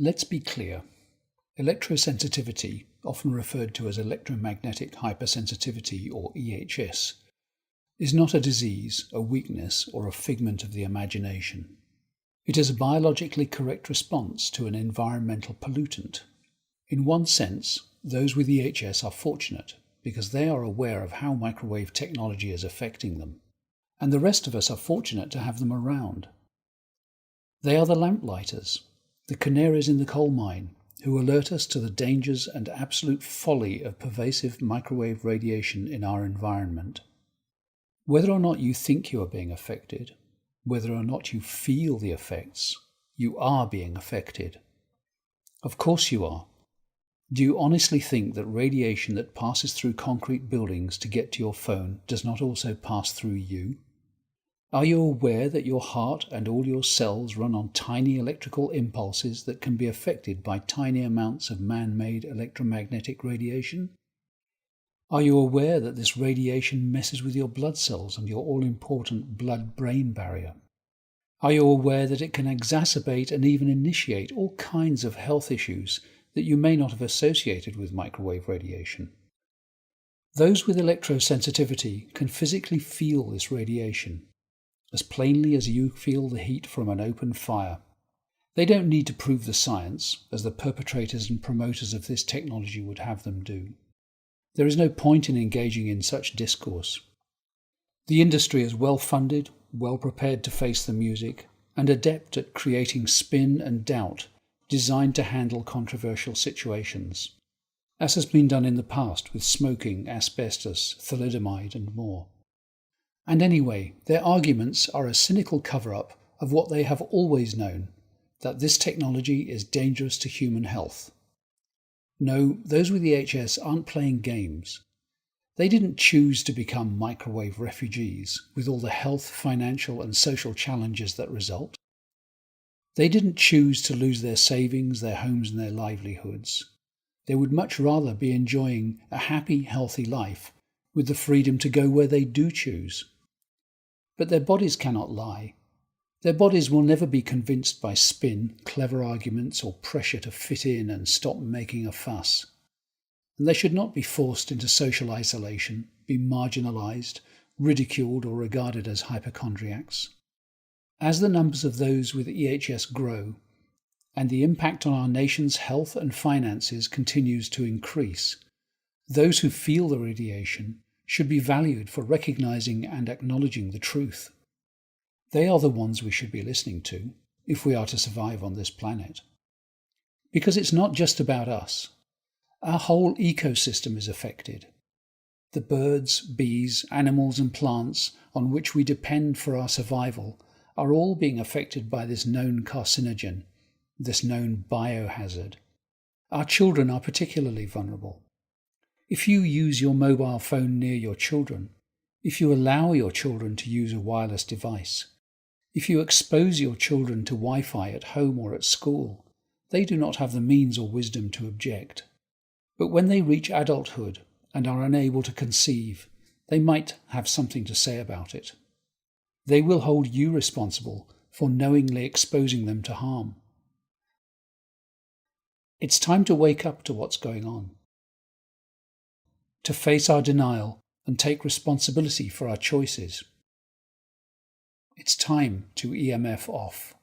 Let's be clear. Electrosensitivity, often referred to as electromagnetic hypersensitivity or EHS, is not a disease, a weakness, or a figment of the imagination. It is a biologically correct response to an environmental pollutant. In one sense, those with EHS are fortunate because they are aware of how microwave technology is affecting them, and the rest of us are fortunate to have them around. They are the lamplighters, the canaries in the coal mine, who alert us to the dangers and absolute folly of pervasive microwave radiation in our environment. Whether or not you think you are being affected, whether or not you feel the effects, you are being affected. Of course you are. Do you honestly think that radiation that passes through concrete buildings to get to your phone does not also pass through you? Are you aware that your heart and all your cells run on tiny electrical impulses that can be affected by tiny amounts of man-made electromagnetic radiation? Are you aware that this radiation messes with your blood cells and your all-important blood-brain barrier? Are you aware that it can exacerbate and even initiate all kinds of health issues that you may not have associated with microwave radiation? Those with electrosensitivity can physically feel this radiation, as plainly as you feel the heat from an open fire. They don't need to prove the science, as the perpetrators and promoters of this technology would have them do. There is no point in engaging in such discourse. The industry is well funded, well prepared to face the music, and adept at creating spin and doubt designed to handle controversial situations, as has been done in the past with smoking, asbestos, thalidomide, and more. And anyway, their arguments are a cynical cover-up of what they have always known, that this technology is dangerous to human health. No, those with EHS aren't playing games. They didn't choose to become microwave refugees with all the health, financial and social challenges that result. They didn't choose to lose their savings, their homes and their livelihoods. They would much rather be enjoying a happy, healthy life with the freedom to go where they do choose. But their bodies cannot lie. Their bodies will never be convinced by spin, clever arguments, or pressure to fit in and stop making a fuss. And they should not be forced into social isolation, be marginalised, ridiculed, or regarded as hypochondriacs. As the numbers of those with EHS grow, and the impact on our nation's health and finances continues to increase, those who feel the radiation should be valued for recognising and acknowledging the truth. They are the ones we should be listening to if we are to survive on this planet. Because it's not just about us. Our whole ecosystem is affected. The birds, bees, animals and plants on which we depend for our survival are all being affected by this known carcinogen, this known biohazard. Our children are particularly vulnerable. If you use your mobile phone near your children, if you allow your children to use a wireless device, if you expose your children to Wi-Fi at home or at school, they do not have the means or wisdom to object. But when they reach adulthood and are unable to conceive, they might have something to say about it. They will hold you responsible for knowingly exposing them to harm. It's time to wake up to what's going on, to face our denial and take responsibility for our choices. It's time to EMF off.